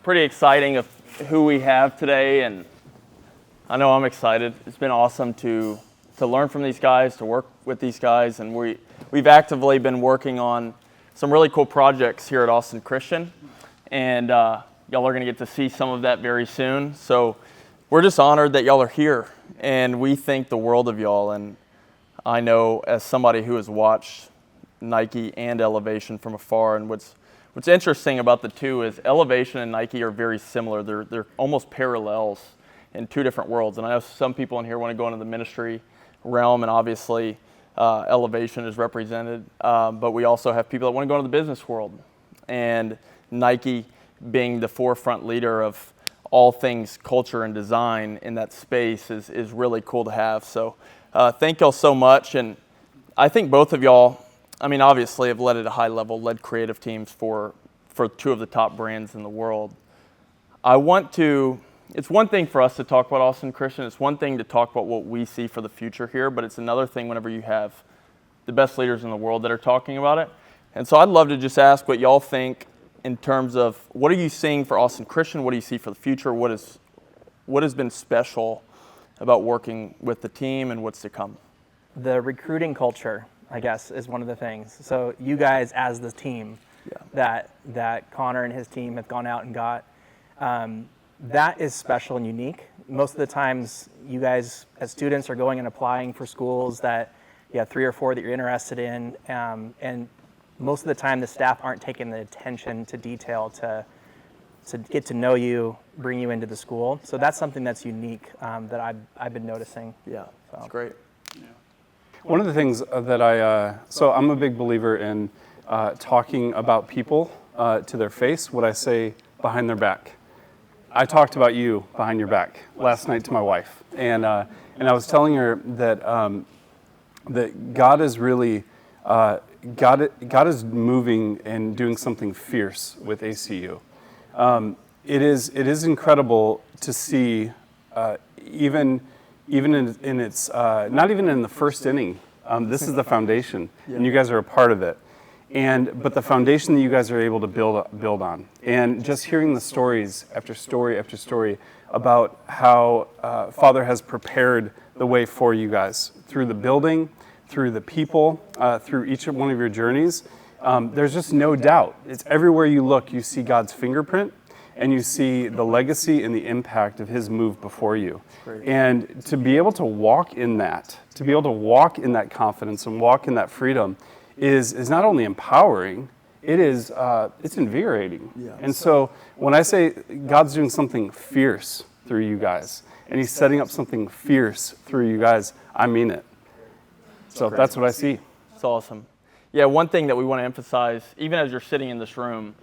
pretty exciting of who we have today, and I know I'm excited. It's been awesome to learn from these guys, to work with these guys, and we've actively been working on some really cool projects here at Austin Christian, and y'all are going to get to see some of that very soon. So we're just honored that y'all are here, and we think the world of y'all. And I know, as somebody who has watched Nike and Elevation from afar, and what's interesting about the two is Elevation and Nike are very similar. They're almost parallels in two different worlds. And I know some people in here want to go into the ministry realm, and obviously Elevation is represented, but we also have people that want to go into the business world. And Nike being the forefront leader of all things culture and design in that space is really cool to have. So thank y'all so much. And I think both of y'all, I mean, obviously have led at a high level, led creative teams for two of the top brands in the world. It's one thing for us to talk about Austin Christian. It's one thing to talk about what we see for the future here, but it's another thing whenever you have the best leaders in the world that are talking about it. And so I'd love to just ask what y'all think in terms of what are you seeing for Austin Christian? What do you see for the future? What has been special about working with the team and what's to come? The recruiting culture, I guess, is one of the things. So you guys as the team that Connor and his team have gone out and got, that is special and unique. Most of the times you guys as students are going and applying for schools that you have 3 or 4 that you're interested in, and most of the time the staff aren't taking the attention to detail to get to know you, bring you into the school. So that's something that's unique that I've been noticing. Yeah, that's great. Yeah. One of the things that so I'm a big believer in talking about people to their face, what I say behind their back. I talked about you behind your back last night to my wife, and I was telling her that that God is really God is moving and doing something fierce with ACU. It is incredible to see, even in its not even in the first inning. This is the foundation, and you guys are a part of it. But the foundation that you guys are able to build on, and just hearing the stories after story after story about how Father has prepared the way for you guys through the building, through the people, through each one of your journeys. There's just no doubt. It's everywhere you look, you see God's fingerprint, and you see the legacy and the impact of His move before you. And to be able to walk in that, to be able to walk in that confidence and walk in that freedom is not only empowering, it's invigorating. Yeah. And so when I say God's doing something fierce through you guys, and He's setting up something fierce through you guys, I mean it. So that's what I see. It's awesome. Yeah, one thing that we want to emphasize, even as you're sitting in this room,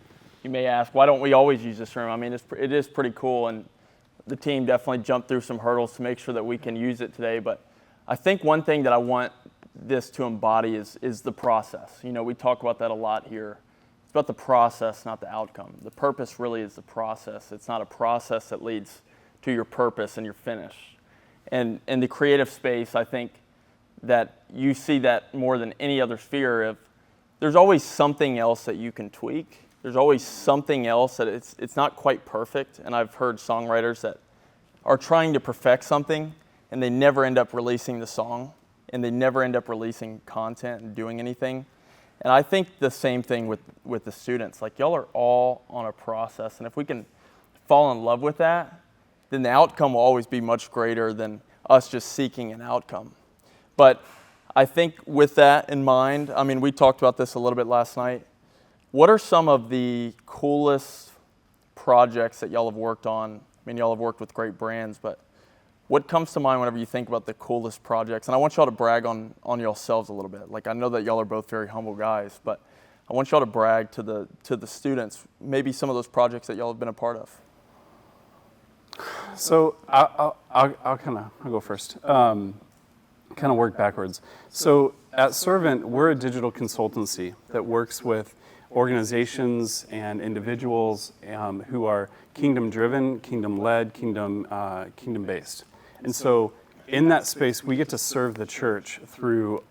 you may ask, why don't we always use this room? I mean, it is pretty cool, and the team definitely jumped through some hurdles to make sure that we can use it today. But I think one thing that I want this to embody is the process. You know, we talk about that a lot here. It's about the process, not the outcome. The purpose really is the process. It's not a process that leads to your purpose and your finish. And in the creative space, I think that you see that more than any other sphere of there's always something else that you can tweak. There's always something else that it's not quite perfect. And I've heard songwriters that are trying to perfect something and they never end up releasing the song, and they never end up releasing content and doing anything. And I think the same thing with the students. Like, y'all are all on a process, and if we can fall in love with that, then the outcome will always be much greater than us just seeking an outcome. But I think with that in mind, I mean, we talked about this a little bit last night. What are some of the coolest projects that y'all have worked on? I mean, y'all have worked with great brands, but what comes to mind whenever you think about the coolest projects? And I want y'all to brag on yourselves a little bit. Like, I know that y'all are both very humble guys, but I want y'all to brag to the students, maybe some of those projects that y'all have been a part of. So I'll go first. Kind of work backwards. So at Servant, we're a digital consultancy that works with organizations and individuals who are kingdom-driven, kingdom-led, kingdom-based. And so in that space, we get to serve the church through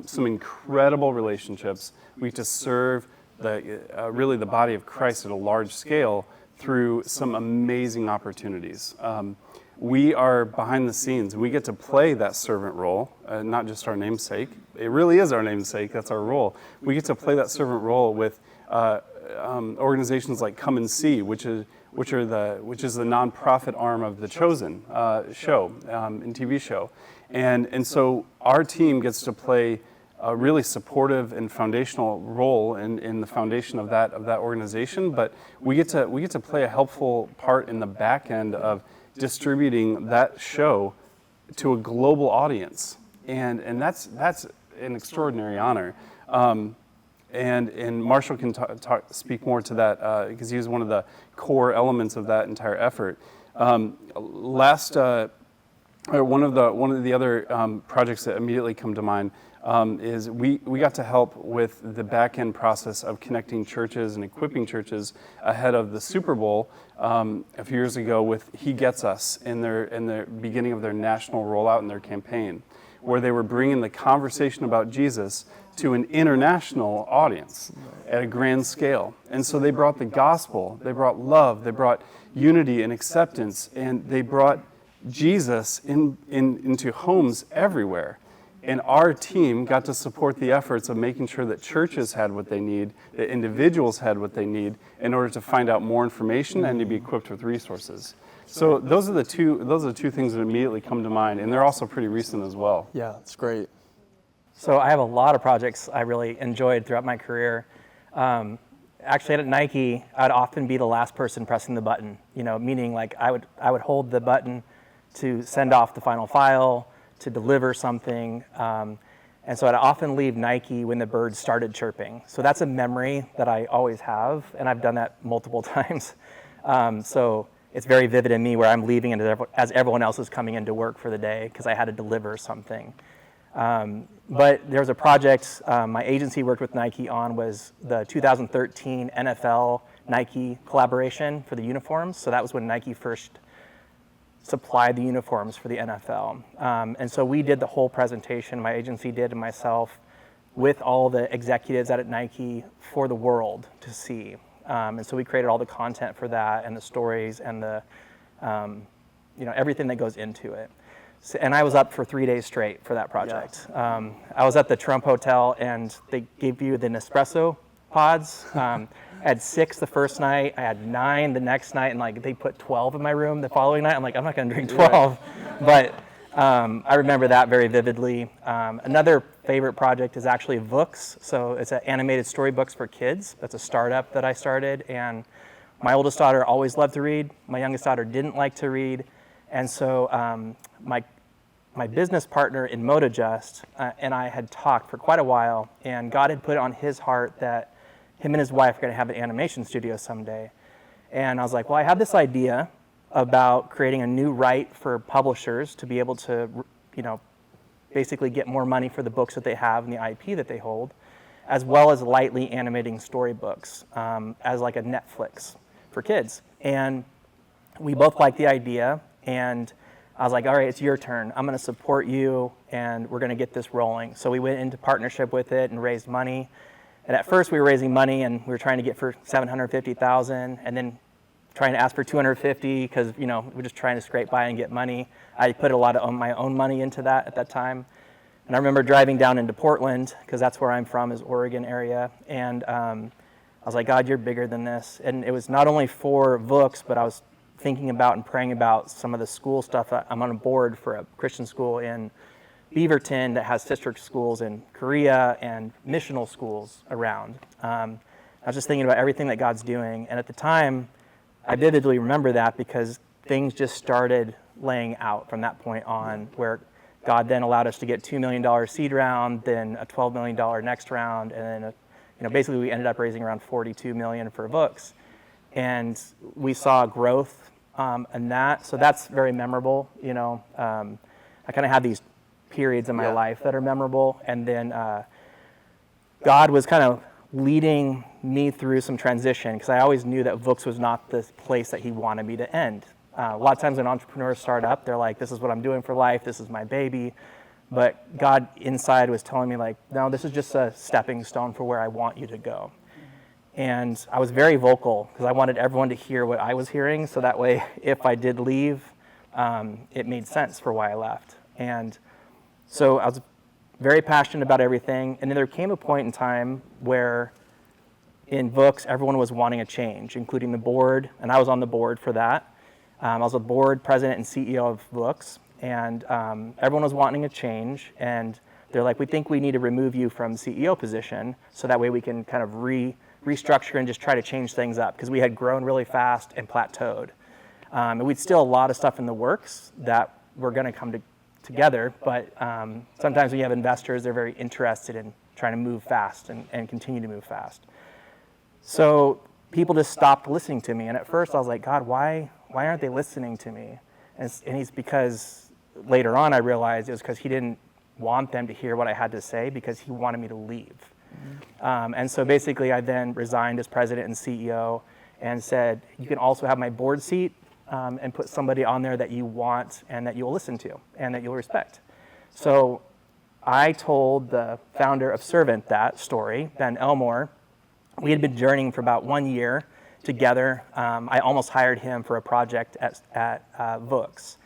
some incredible relationships. We get to serve really the body of Christ at a large scale through some amazing opportunities. We are behind the scenes. We get to play that servant role, not just our namesake. It really is our namesake. That's our role. We get to play that servant role with organizations like Come and See, which is the nonprofit arm of the Chosen show and TV show, and so our team gets to play a really supportive and foundational role in the foundation of that organization. But we get to play a helpful part in the back end of distributing that show to a global audience, and that's an extraordinary honor. And Marshall can speak more to that because he was one of the core elements of that entire effort. One of the other projects that immediately come to mind is we got to help with the back end process of connecting churches and equipping churches ahead of the Super Bowl a few years ago with He Gets Us in the beginning of their national rollout in their campaign, where they were bringing the conversation about Jesus to an international audience at a grand scale. And so they brought the gospel, they brought love, they brought unity and acceptance, and they brought Jesus into homes everywhere. And our team got to support the efforts of making sure that churches had what they need, that individuals had what they need in order to find out more information and to be equipped with resources. So those are the two things that immediately come to mind, and they're also pretty recent as well. Yeah, it's great. So I have a lot of projects I really enjoyed throughout my career. Actually, at Nike, I'd often be the last person pressing the button. Meaning like I would hold the button to send off the final file, to deliver something, and so I'd often leave Nike when the birds started chirping. So that's a memory that I always have, and I've done that multiple times. So it's very vivid in me where I'm leaving as everyone else is coming into work for the day because I had to deliver something. But there was a project my agency worked with Nike on was the 2013 NFL Nike collaboration for the uniforms. So that was when Nike first supplied the uniforms for the NFL. And so we did the whole presentation, my agency did and myself, with all the executives at Nike for the world to see. And so we created all the content for that and the stories and the, everything that goes into it. So, and I was up for 3 days straight for that project. Yeah. I was at the Trump Hotel and they gave you the Nespresso pods. I had 6 the first night, I had 9 the next night, and they put 12 in my room the following night. I'm like, I'm not gonna drink 12. But I remember that very vividly. Another favorite project is actually Vooks. So it's an animated storybooks for kids. That's a startup that I started. And my oldest daughter always loved to read. My youngest daughter didn't like to read. And so my business partner in MotoJust and I had talked for quite a while, and God had put it on his heart that him and his wife are going to have an animation studio someday. And I was like, well, I have this idea about creating a new right for publishers to be able to, basically get more money for the books that they have and the IP that they hold, as well as lightly animating storybooks as like a Netflix for kids. And we both liked the idea, and I was like, all right, it's your turn. I'm going to support you, and we're going to get this rolling. So we went into partnership with it and raised money. And at first we were raising money, and we were trying to get for $750,000, and then trying to ask for $250,000 because we're just trying to scrape by and get money. I put a lot of my own money into that at that time. And I remember driving down into Portland, because that's where I'm from, is Oregon area. And I was like, God, you're bigger than this. And it was not only for Vooks, but I was thinking about and praying about some of the school stuff. I'm on a board for a Christian school in Beaverton that has sister schools in Korea and missional schools around. I was just thinking about everything that God's doing. And at the time, I vividly remember that because things just started laying out from that point on, where God then allowed us to get $2 million seed round, then a $12 million next round, and then basically we ended up raising around $42 million for Vooks. And we saw growth in that, so that's very memorable. I kind of have these periods in my life that are memorable, and then God was kind of leading me through some transition, because I always knew that Vooks was not the place that he wanted me to end. A lot of times when entrepreneurs start up, they're like, this is what I'm doing for life, this is my baby. But God inside was telling me, no, this is just a stepping stone for where I want you to go. And I was very vocal because I wanted everyone to hear what I was hearing. So that way, if I did leave, it made sense for why I left. And so I was very passionate about everything. And then there came a point in time where in Vooks, everyone was wanting a change, including the board. And I was on the board for that. I was the board president and CEO of Vooks. And everyone was wanting a change. And they're like, we think we need to remove you from CEO position so that way we can kind of restructure and just try to change things up, because we had grown really fast and plateaued. And we'd still a lot of stuff in the works that were going to come together, but sometimes when you have investors, they're very interested in trying to move fast and continue to move fast. So people just stopped listening to me. And at first I was like, God, why aren't they listening to me? And he's because later on I realized it was because he didn't want them to hear what I had to say, because he wanted me to leave. And so basically I then resigned as president and CEO and said, you can also have my board seat and put somebody on there that you want and that you'll listen to and that you'll respect. So I told the founder of Servant that story, Ben Elmore. We had been journeying for about 1 year together. I almost hired him for a project at Vooks.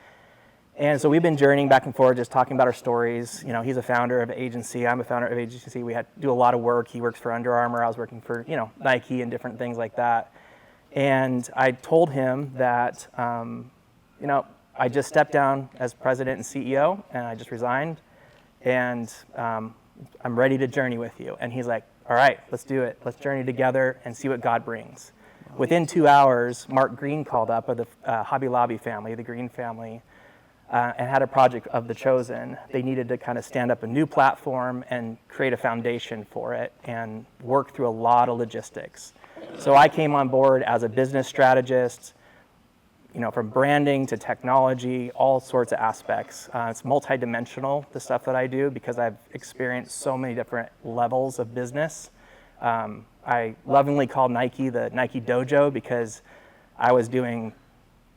And so we've been journeying back and forth, just talking about our stories. You know, he's a founder of an agency. I'm a founder of an agency. We had to do a lot of work. He works for Under Armour. I was working for, Nike and different things like that. And I told him that, I just stepped down as president and CEO, and I just resigned, and I'm ready to journey with you. And he's like, all right, let's do it. Let's journey together and see what God brings. Wow. Within 2 hours, Mark Green called up of the Hobby Lobby family, the Green family, and had a project of The Chosen. They needed to kind of stand up a new platform and create a foundation for it and work through a lot of logistics. So I came on board as a business strategist, from branding to technology, all sorts of aspects. It's multidimensional, the stuff that I do, because I've experienced so many different levels of business. I lovingly call Nike the Nike Dojo, because I was doing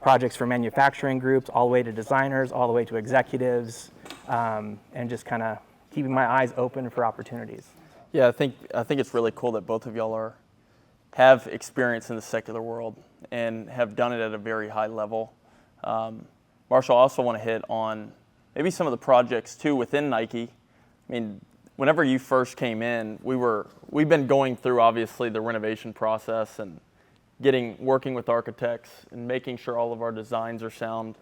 projects for manufacturing groups, all the way to designers, all the way to executives, and just kind of keeping my eyes open for opportunities. Yeah, I think it's really cool that both of y'all have experience in the secular world and have done it at a very high level. Marshall, I also want to hit on maybe some of the projects too within Nike. I mean, whenever you first came in, we've been going through obviously the renovation process and working with architects and making sure all of our designs are sound.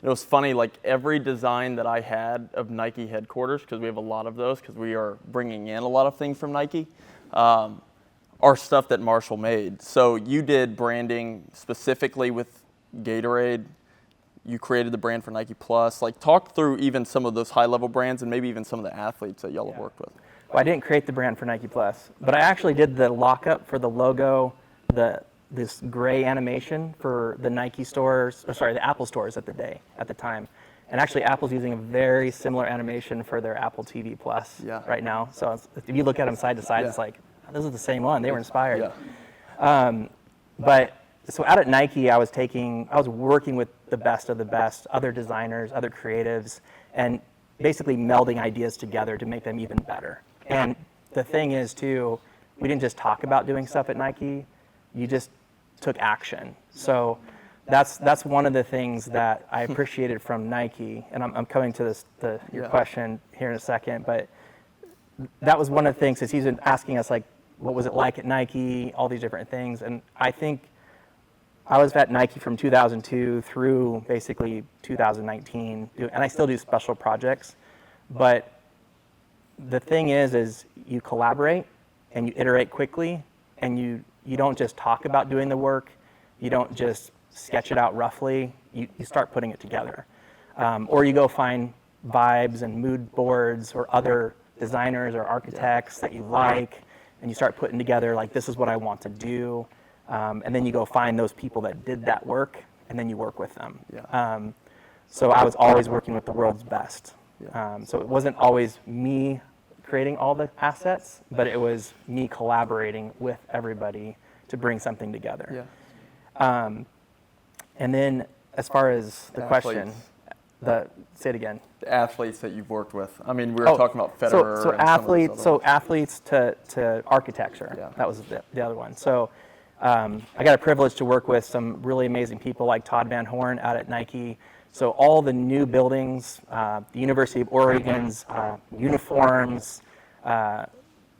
It was funny, like every design that I had of Nike headquarters, because we have a lot of those, because we are bringing in a lot of things from Nike, are stuff that Marshall made. So you did branding specifically with Gatorade. You created the brand for Nike Plus. Like, talk through even some of those high-level brands and maybe even some of the athletes that y'all have worked with. Well, I didn't create the brand for Nike Plus, but I actually did the lockup for the logo, this gray animation for the Nike stores, the Apple stores at the time. And actually, Apple's using a very similar animation for their Apple TV Plus right now. So if you look at them side to side, it's like, this is the same one. They were inspired. Yeah. But so out at Nike, I was working with the best of the best, other designers, other creatives, and basically melding ideas together to make them even better. And the thing is, too, we didn't just talk about doing stuff at Nike. You just took action. So that's one of the things that I appreciated from Nike. And I'm coming to your question here in a second, but that was one of the things, because he's been asking us, like, what was it like at Nike, all these different things. And I think I was at Nike from 2002 through basically 2019, and I still do special projects. But the thing is you collaborate and you iterate quickly, and you don't just talk about doing the work. You don't just sketch it out roughly. You start putting it together. Or you go find vibes and mood boards or other designers or architects that you like, and you start putting together, like, this is what I want to do. And then you go find those people that did that work, and then you work with them. Yeah. So I was always working with the world's best. Yeah. So it wasn't always me creating all the assets, but it was me collaborating with everybody to bring something together. Yeah. And then as far as the question, Say it again. The athletes that you've worked with. I mean, we were talking about Federer. So and some of athletes, those so other ones. athletes to architecture. Yeah. That was the other one. So I got a privilege to work with some really amazing people like Todd Van Horn out at Nike. So all the new buildings, the University of Oregon's uniforms,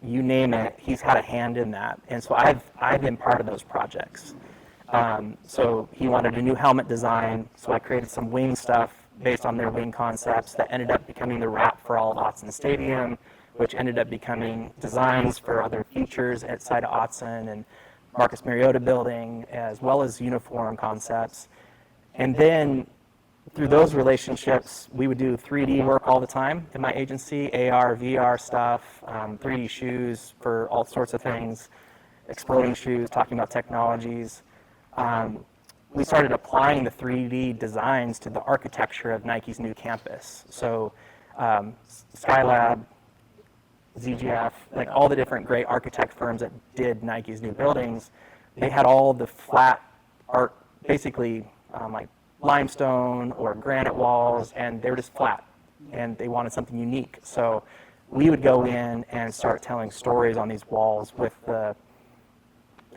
you name it, he's had a hand in that. And so I've been part of those projects. So he wanted a new helmet design, so I created some wing stuff based on their wing concepts that ended up becoming the wrap for all of Autzen Stadium, which ended up becoming designs for other features outside of Autzen and Marcus Mariota building, as well as uniform concepts. And then through those relationships, we would do 3D work all the time in my agency, AR, VR stuff, 3D shoes for all sorts of things, exploding shoes, talking about technologies. We started applying the 3D designs to the architecture of Nike's new campus. So Skylab, ZGF, like all the different great architect firms that did Nike's new buildings, they had all the flat art, basically like limestone or granite walls, and they were just flat, and they wanted something unique. So we would go in and start telling stories on these walls with the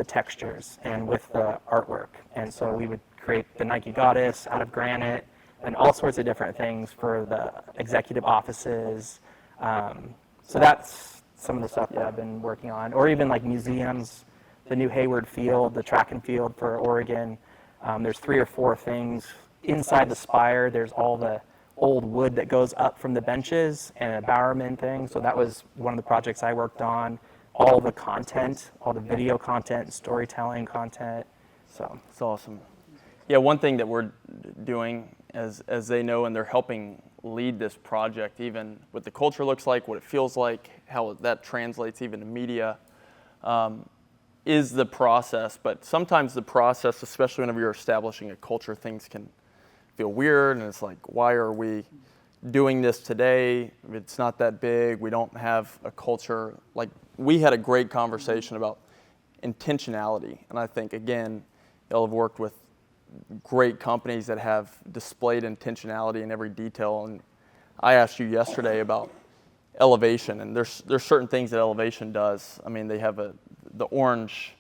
textures and with the artwork. And so we would create the Nike Goddess out of granite and all sorts of different things for the executive offices. So that's some of the stuff that I've been working on. Or even like museums, the new Hayward Field, the track and field for Oregon. There's 3 or 4 things. Inside the spire, there's all the old wood that goes up from the benches and a Bowerman thing. So that was one of the projects I worked on. All the content, all the video content, storytelling content. So It's awesome. Yeah, one thing that we're doing, as they know, and they're helping lead this project, even what the culture looks like, what it feels like, how that translates even to media, is the process. But sometimes the process, especially whenever you're establishing a culture, things can feel weird, and it's like, why are we doing this today? It's not that big. We don't have a culture. Like, we had a great conversation about intentionality, and I think, again, y'all have worked with great companies that have displayed intentionality in every detail. And I asked you yesterday about elevation, and there's certain things that elevation does. I mean, they have the orange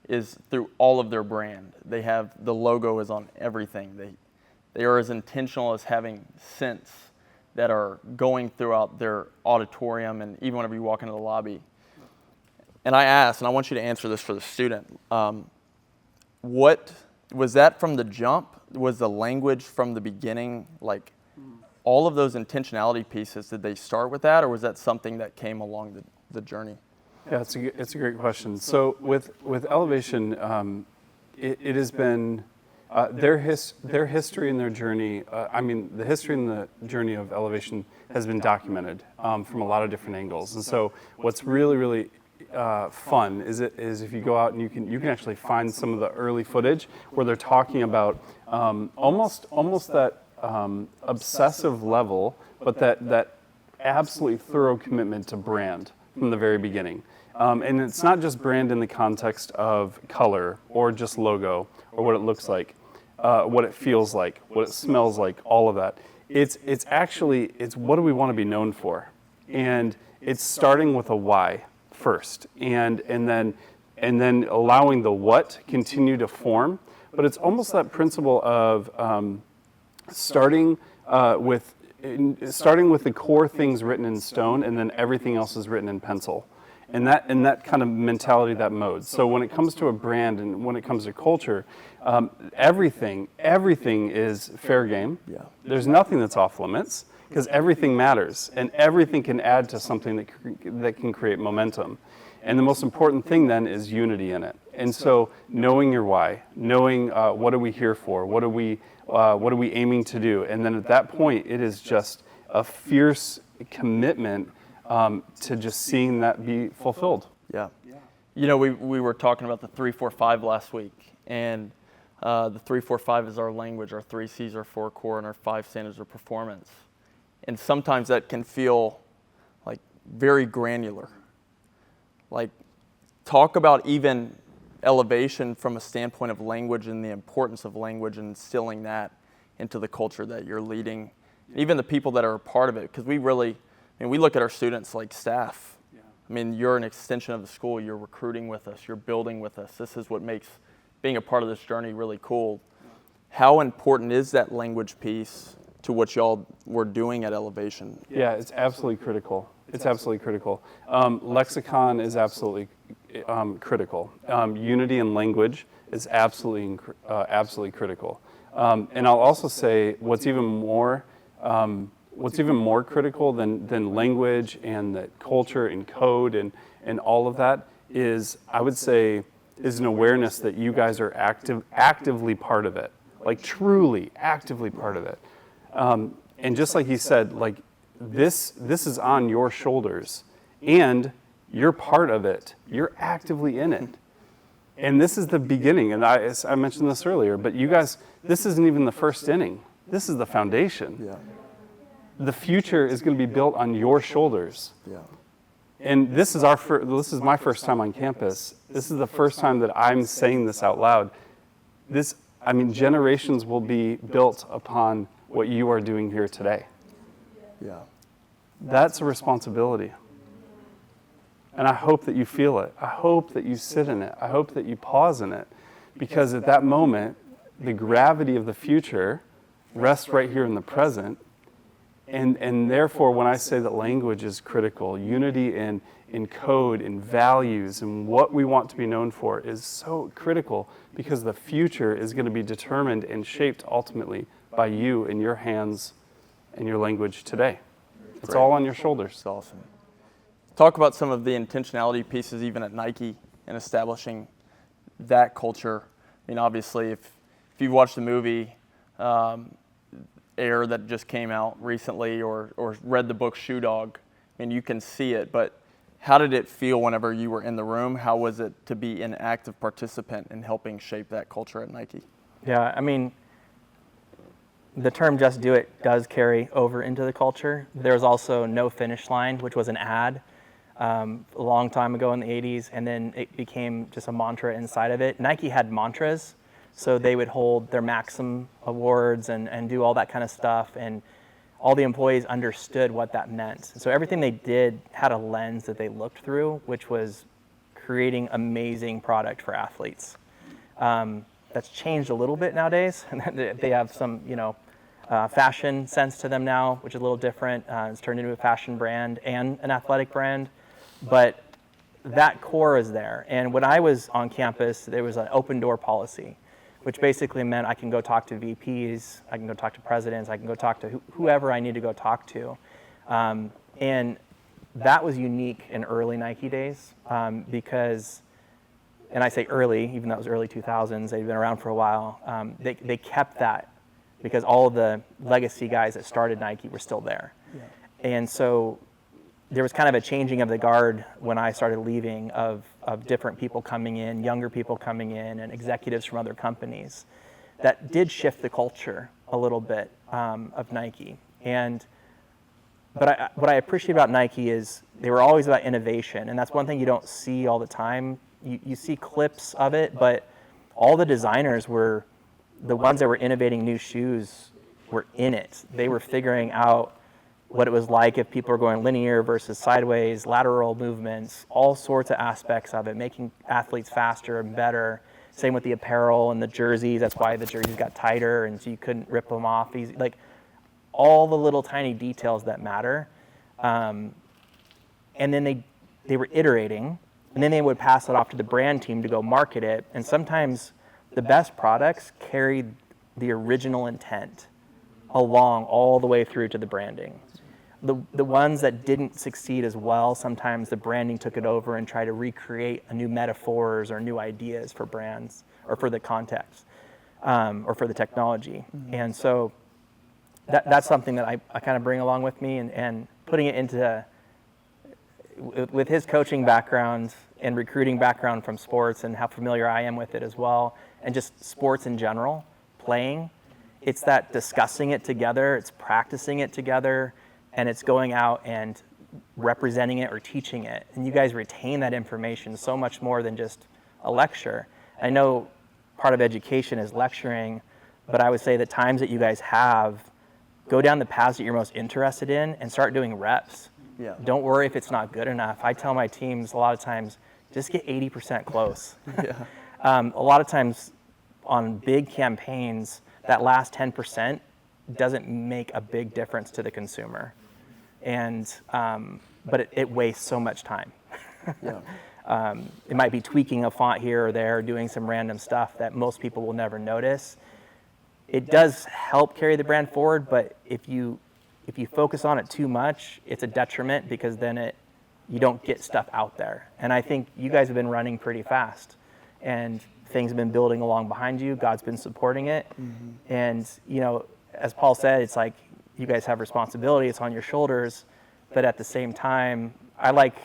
is through all of their brand. They have the logo is on everything. They are as intentional as having scents that are going throughout their auditorium, and even whenever you walk into the lobby. And I asked, and I want you to answer this for the student, what was that from the jump? Was the language from the beginning, like all of those intentionality pieces, did they start with that, or was that something that came along the journey? Yeah, it's a great question. So with Elevation, it has been their history and their journey. The history and the journey of Elevation has been documented from a lot of different angles. And so what's really fun is if you go out and you can actually find some of the early footage where they're talking about almost that obsessive level, but that absolutely thorough commitment to brand from the very beginning. And it's not just brand in the context of color or just logo or what it looks like, what it feels like, what it smells like, all of that. It's what do we want to be known for? And it's starting with a why first, and then allowing the what continue to form. But it's almost that principle of starting with the core things written in stone, and then everything else is written in pencil. And that kind of mentality, that mode. So when it comes to a brand and when it comes to culture, everything is fair game. Yeah. There's nothing that's off limits, because everything matters, and everything can add to something that can create momentum. And the most important thing then is unity in it. And so knowing your why, knowing what are we here for, what are we aiming to do, and then at that point it is just a fierce commitment to just seeing that be fulfilled. Yeah. You know, we were talking about the 3-4-5 last week, and the 3-4-5 is our language. Our 3 C's are 4 core, and our 5 standards are performance. And sometimes that can feel like very granular. Like, talk about even elevation from a standpoint of language and the importance of language and instilling that into the culture that you're leading even the people that are a part of it, because we look at our students like staff. Yeah. I mean, you're an extension of the school. You're recruiting with us. You're building with us. This is what makes being a part of this journey really cool. How important is that language piece to what y'all were doing at Elevation? Yeah, it's absolutely critical. It's absolutely critical. Lexicon is absolutely critical. Unity in language is absolutely critical. And I'll also say what's even more critical than language and the culture and code and all of that is, I would say, is an awareness that you guys are actively part of it, like truly actively part of it. And just like he said, like this is on your shoulders, and you're part of it. You're actively in it. And this is the beginning. And I mentioned this earlier, but you guys, this isn't even the first inning. This is the foundation. Yeah. The future is going to be built on your shoulders. Yeah. And this is my first time on campus. This is the first time that I'm saying this out loud. Generations will be built upon what you are doing here today. Yeah. That's a responsibility. And I hope that you feel it. I hope that you sit in it. I hope that you pause in it. Because at that moment, the gravity of the future rests right here in the present. And therefore, when I say that language is critical, unity in code, in values, and what we want to be known for is so critical, because the future is going to be determined and shaped ultimately by you and your hands and your language today. It's Great. all on your shoulders. It's awesome. Talk about some of the intentionality pieces even at Nike and establishing that culture. I mean, obviously, if you've watched the movie Air that just came out recently, or read the book Shoe Dog, I mean, you can see it, but how did it feel whenever you were in the room? How was it to be an active participant in helping shape that culture at Nike? Yeah, I mean, the term "just do it" does carry over into the culture. There's also No Finish Line, which was an ad a long time ago in the 80s, and then it became just a mantra inside of it. Nike had mantras, so they would hold their Maxim awards and do all that kind of stuff, and all the employees understood what that meant. So everything they did had a lens that they looked through, which was creating amazing product for athletes. That's changed a little bit nowadays. They have some, fashion sense to them now, which is a little different. It's turned into a fashion brand and an athletic brand, but that core is there. And when I was on campus, there was an open door policy, which basically meant I can go talk to VPs, I can go talk to presidents, I can go talk to whoever I need to go talk to. And that was unique in early Nike days because, and I say early, even though it was early 2000s, they've been around for a while, they kept that because all of the legacy guys that started Nike were still there. Yeah. And so there was kind of a changing of the guard when I started leaving of different people coming in, younger people coming in, and executives from other companies. That did shift the culture a little bit of Nike. But what I appreciate about Nike is they were always about innovation, and that's one thing you don't see all the time. You see clips of it, but all the designers were the ones that were innovating new shoes were in it. They were figuring out what it was like if people were going linear versus sideways, lateral movements, all sorts of aspects of it, making athletes faster and better. Same with the apparel and the jerseys. That's why the jerseys got tighter, and so you couldn't rip them off easy. Like all the little tiny details that matter. And then they were iterating, and then they would pass it off to the brand team to go market it. And sometimes the best products carried the original intent along all the way through to the branding. The ones that didn't succeed as well, sometimes the branding took it over and tried to recreate a new metaphors or new ideas for brands or for the context or for the technology. Mm-hmm. And so that's something that I kind of bring along with me, and putting it into, with his coaching background and recruiting background from sports and how familiar I am with it as well, and just sports in general, playing, it's that discussing it together, it's practicing it together, and it's going out and representing it or teaching it. And you guys retain that information so much more than just a lecture. I know part of education is lecturing, but I would say the times that you guys have go down the paths that you're most interested in and start doing reps. Yeah. Don't worry if it's not good enough. I tell my teams a lot of times, just get 80% close. Yeah. A lot of times on big campaigns, that last 10% doesn't make a big difference to the consumer. And, but it wastes so much time. Yeah. It might be tweaking a font here or there, doing some random stuff that most people will never notice. It does help carry the brand forward, but if you focus on it too much, it's a detriment because then you don't get stuff out there. And I think you guys have been running pretty fast, and things have been building along behind you. God's been supporting it. Mm-hmm. And, you know, as Paul said, it's like you guys have responsibility. It's on your shoulders. But at the same time, I like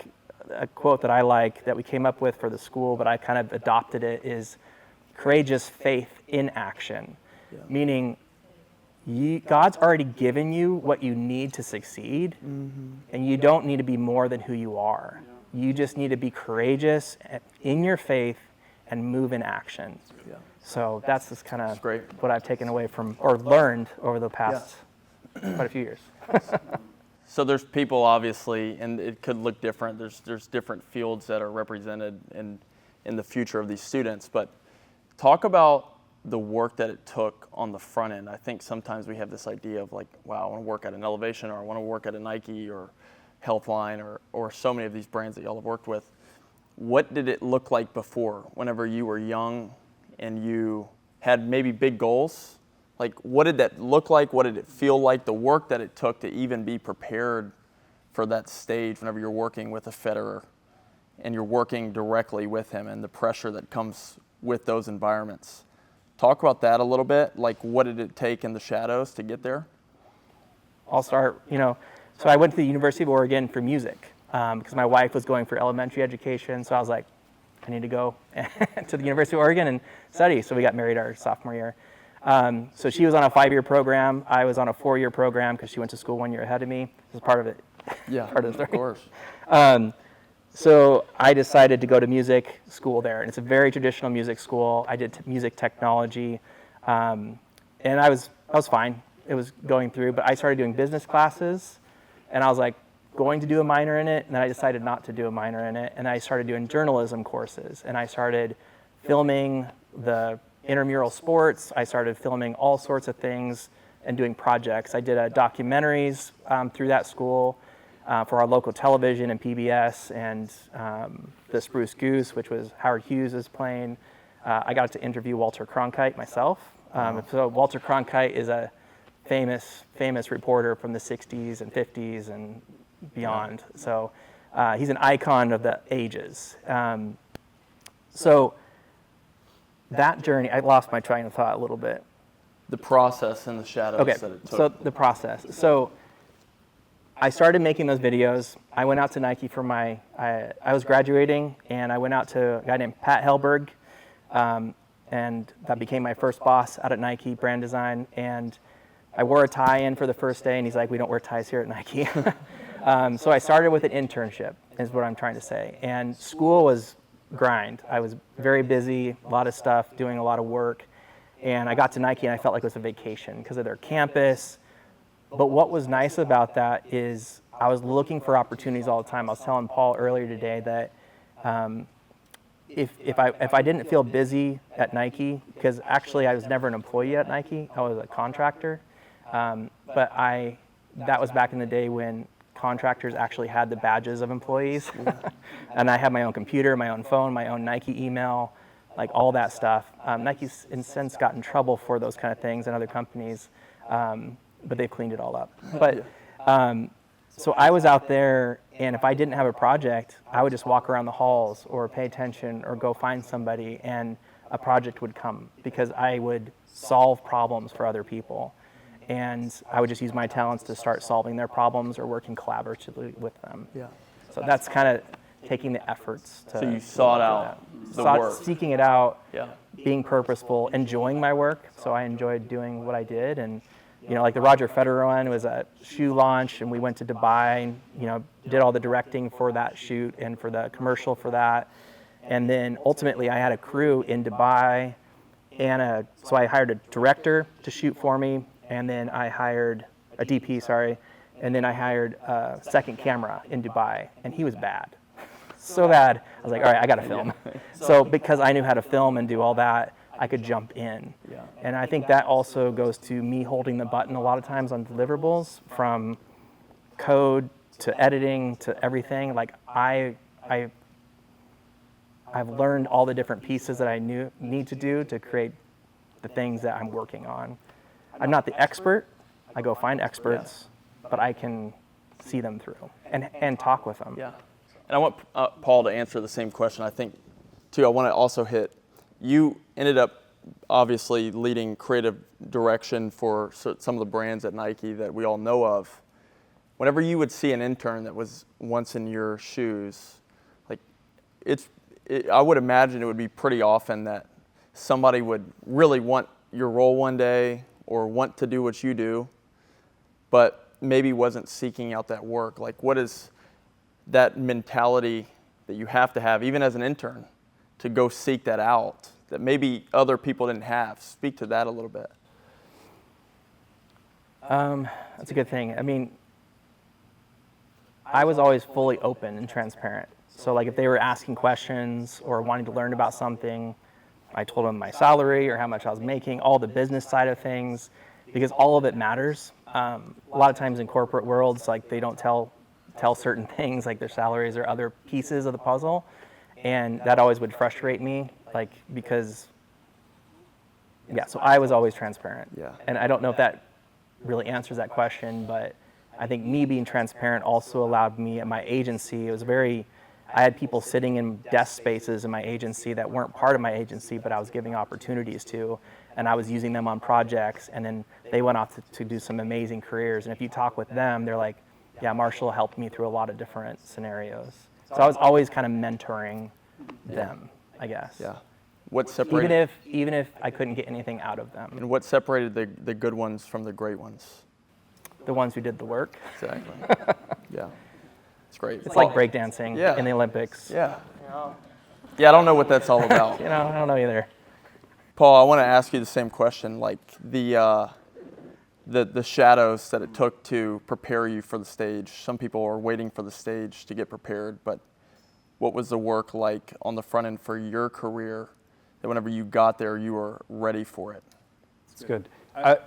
a quote that I like that we came up with for the school, but I kind of adopted it, is courageous faith in action. Yeah. Meaning God's already given you what you need to succeed, mm-hmm. and you don't need to be more than who you are. Yeah. You just need to be courageous in your faith and move in action. Yeah. So that's just kind of what I've taken away from or learned over the past quite a few years. So there's people, obviously, and it could look different. There's different fields that are represented in the future of these students. But talk about the work that it took on the front end. I think sometimes we have this idea of like, wow, I want to work at an Elevation, or I want to work at a Nike or Healthline or so many of these brands that y'all have worked with. What did it look like before, whenever you were young and you had maybe big goals? Like, what did that look like? What did it feel like? The work that it took to even be prepared for that stage whenever you're working with a Federer and you're working directly with him, and the pressure that comes with those environments. Talk about that a little bit. Like, what did it take in the shadows to get there? I'll start, so I went to the University of Oregon for music because my wife was going for elementary education. So I was like, I need to go to the University of Oregon and study. So we got married our sophomore year. So she was on a 5-year program. I was on a 4-year program because she went to school 1 year ahead of me. This is part of it. Yeah, part of the story. Of course. So I decided to go to music school there. And it's a very traditional music school. I did music technology. And I was fine. It was going through. But I started doing business classes. And I was like going to do a minor in it. And then I decided not to do a minor in it. And I started doing journalism courses. And I started filming the intramural sports. I started filming all sorts of things and doing projects. I did documentaries through that school for our local television and PBS, and the Spruce Goose, which was Howard Hughes' plane. I got to interview Walter Cronkite myself. So Walter Cronkite is a famous reporter from the 60s and 50s and beyond. So he's an icon of the ages. So that journey, I lost my train of thought a little bit. The process and the shadows that it took. So the process. So I started making those videos. I went out to Nike for I was graduating, and I went out to a guy named Pat Helberg, and that became my first boss out at Nike, brand design. And I wore a tie in for the first day, and he's like, we don't wear ties here at Nike. So I started with an internship, is what I'm trying to say. And school was grind. I was very busy, a lot of stuff, doing a lot of work. And I got to Nike and I felt like it was a vacation because of their campus. But what was nice about that is I was looking for opportunities all the time. I was telling Paul earlier today that if I didn't feel busy at Nike, because actually I was never an employee at Nike, I was a contractor. But that was back in the day when contractors actually had the badges of employees. And I had my own computer, my own phone, my own Nike email, like all that stuff. Nike's since got in trouble for those kind of things and other companies, but they've cleaned it all up. But so I was out there, and if I didn't have a project, I would just walk around the halls or pay attention or go find somebody, and a project would come because I would solve problems for other people. And I would just use my talents to start solving their problems or working collaboratively with them. Yeah. So that's kind of taking the efforts to. So you sought out the work. Seeking it out, being purposeful, enjoying my work. So I enjoyed doing what I did. And, like the Roger Federer one was a shoe launch, and we went to Dubai and, did all the directing for that shoot and for the commercial for that. And then ultimately I had a crew in Dubai, and so I hired a director to shoot for me. And then I hired a DP, sorry. And then I hired a second camera in Dubai, and he was bad. So bad. I was like, all right, I got to film. So because I knew how to film and do all that, I could jump in. Yeah. And I think that also goes to me holding the button a lot of times on deliverables, from code to editing to everything. Like I've learned all the different pieces that I need to do to create the things that I'm working on. I'm not the expert. I go find experts, but I can see them through and talk with them. Yeah. And I want Paul to answer the same question. I think, too, I want to also hit, you ended up obviously leading creative direction for some of the brands at Nike that we all know of. Whenever you would see an intern that was once in your shoes, like I would imagine it would be pretty often that somebody would really want your role one day or want to do what you do, but maybe wasn't seeking out that work. Like, what is that mentality that you have to have, even as an intern, to go seek that out that maybe other people didn't have? Speak to that a little bit. That's a good thing. I mean, I was always fully open and transparent. So like if they were asking questions or wanting to learn about something, I told them my salary or how much I was making, all the business side of things, because all of it matters. A lot of times in corporate worlds, like they don't tell certain things like their salaries or other pieces of the puzzle. And that always would frustrate me, like, because, so I was always transparent. Yeah. And I don't know if that really answers that question, but I think me being transparent also allowed me at my agency, I had people sitting in desk spaces in my agency that weren't part of my agency, but I was giving opportunities to, and I was using them on projects, and then they went off to do some amazing careers. And if you talk with them, they're like, yeah, Marshall helped me through a lot of different scenarios. So I was always kind of mentoring them, I guess. Yeah. What separated? Even if I couldn't get anything out of them. And what separated the good ones from the great ones? The ones who did the work. Exactly. Yeah. It's great. It's like breakdancing in the Olympics. Yeah. Yeah, I don't know what that's all about. I don't know either. Paul, I want to ask you the same question. Like the shadows that it took to prepare you for the stage. Some people are waiting for the stage to get prepared, but what was the work like on the front end for your career that whenever you got there, you were ready for it? It's good. I'm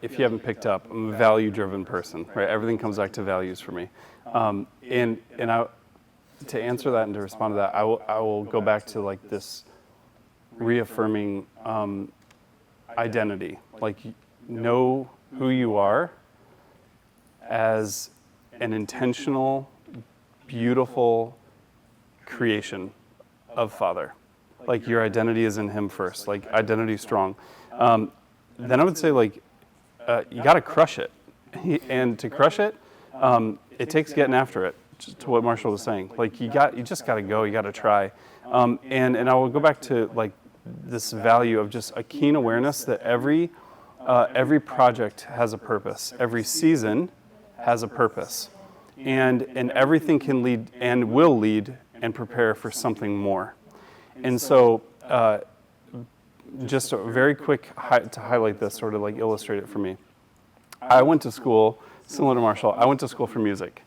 if you haven't picked up, I'm a value-driven person, right? Everything comes back to values for me. To answer that and to respond to that, I will go back to like this reaffirming identity. Like, know who you are as an intentional, beautiful creation of Father. Like, your identity is in Him first. Like, identity strong. Then I would say, like, you got to crush it. And to crush it, it takes getting after it, just to what Marshall was saying. Like, you just got to go, you got to try. And I will go back to, like, this value of just a keen awareness that every project has a purpose. Every season has a purpose. And everything can lead and will lead and prepare for something more. And so, just a very quick to highlight this, sort of like illustrate it for me. I went to school, similar to Marshall, I went to school for music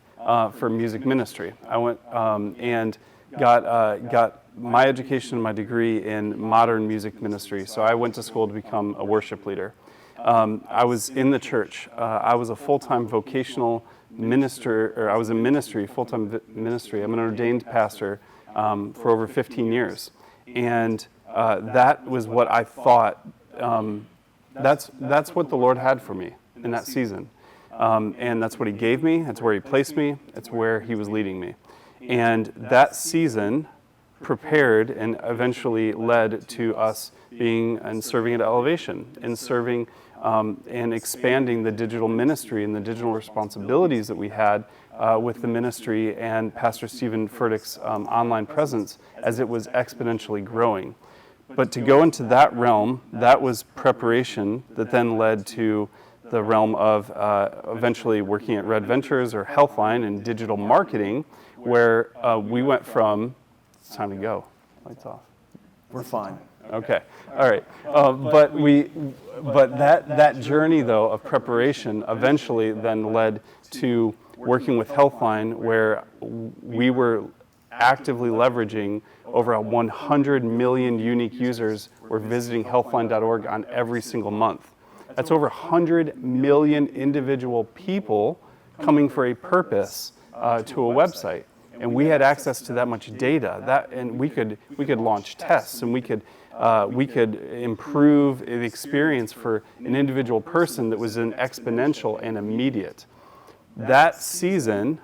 ministry. I went and got my education, my degree in modern music ministry. So I went to school to become a worship leader. I was in the church. I was a full-time vocational minister, or I was in ministry, full-time ministry. I'm an ordained pastor for over 15 years. And that was what I thought, that's what the Lord had for me in that season. And that's what He gave me, that's where He placed me, that's where He was leading me. And that season prepared and eventually led to us being and serving at Elevation and serving and expanding the digital ministry and the digital responsibilities that we had with the ministry and Pastor Stephen Furtick's online presence as it was exponentially growing. But to go into that realm, that was preparation that then led to the realm of eventually working at Red Ventures or Healthline in digital marketing, where we went from, it's time to go, lights off. We're fine. Okay, all right. But But that journey, though, of preparation eventually then led to working with Healthline, where we were actively leveraging over 100 million unique users were visiting healthline.org on every single month. That's over 100 million individual people coming for a purpose to a website. And we had access to that much data, and we could launch tests, and we could improve the experience for an individual person that was an exponential and immediate. That season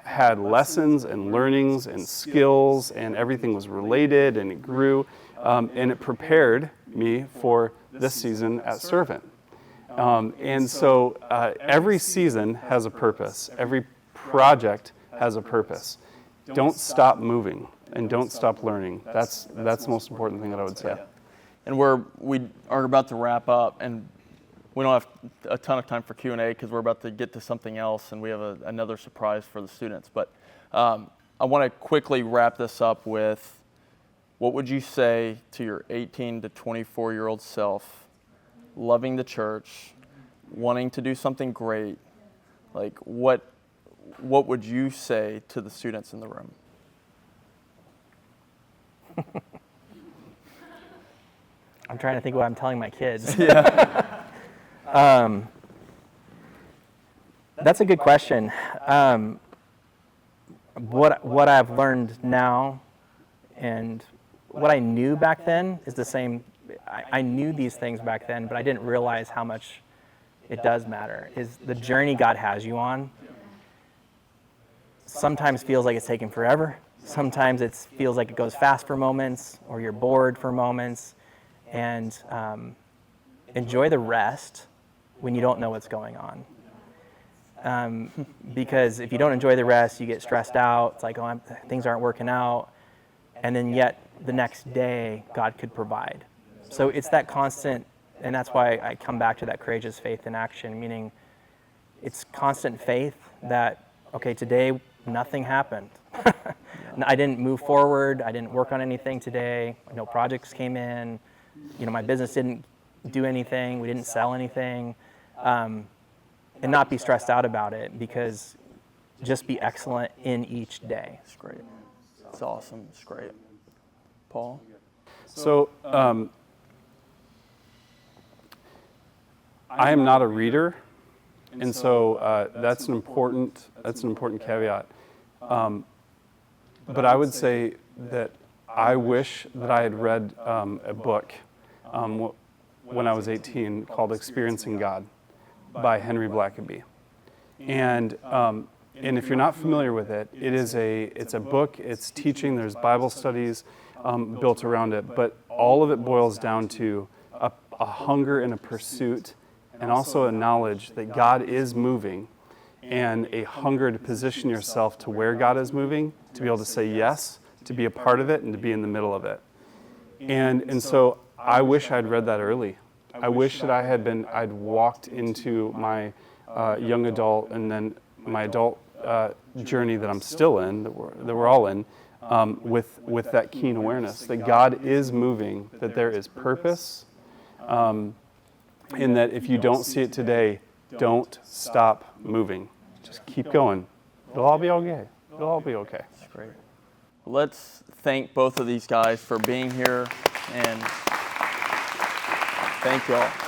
had lessons and learnings and skills, and everything was related, and it grew, and it prepared me for this season at Servant. And so every season has a purpose. Every project has a purpose. Don't stop moving and don't stop learning. That's the most important thing that I would say. Yeah. And we are about to wrap up, and we don't have a ton of time for Q&A because we're about to get to something else, and we have another surprise for the students. But I want to quickly wrap this up with, what would you say to your 18 to 24-year-old self, loving the church, wanting to do something great? Like, what would you say to the students in the room? I'm trying to think what I'm telling my kids. Yeah. That's a good question. What I've learned now and what I knew back then is the same. I knew these things back then, but I didn't realize how much it does matter. Is the journey God has you on sometimes feels like it's taking forever. Sometimes it feels like it goes fast for moments, or you're bored for moments. And enjoy the rest when you don't know what's going on. Because if you don't enjoy the rest, you get stressed out. It's like, oh, things aren't working out. And then yet the next day, God could provide. So it's that constant, and that's why I come back to that courageous faith in action, meaning it's constant faith that, okay, today nothing happened. I didn't move forward. I didn't work on anything today. No projects came in. My business didn't do anything. We didn't sell anything. And not be stressed out about it, because just be excellent in each day. It's great. It's awesome. It's great. Paul? So I am not a reader, and so that's an important caveat. But I would say that I wish that I had read a book when I was 18 called Experiencing God by Henry Blackaby. And if you're not familiar with it, it's a book, it's teaching, there's Bible studies built around it, but all of it boils down to a hunger and a pursuit, and also a knowledge that God is moving, and a hunger to position yourself to where God is moving, to be able to say yes, to be a part of it, and to be in the middle of it. And so I wish I'd read that early. I wish that I'd walked into my young adult and then my adult journey that I'm still in, that we're all in, with that keen awareness that God is moving, that there is purpose, and that if you don't see it today, don't stop moving. Just keep going. It'll all be okay. It'll all be okay. That's great. Let's thank both of these guys for being here, and thank you all.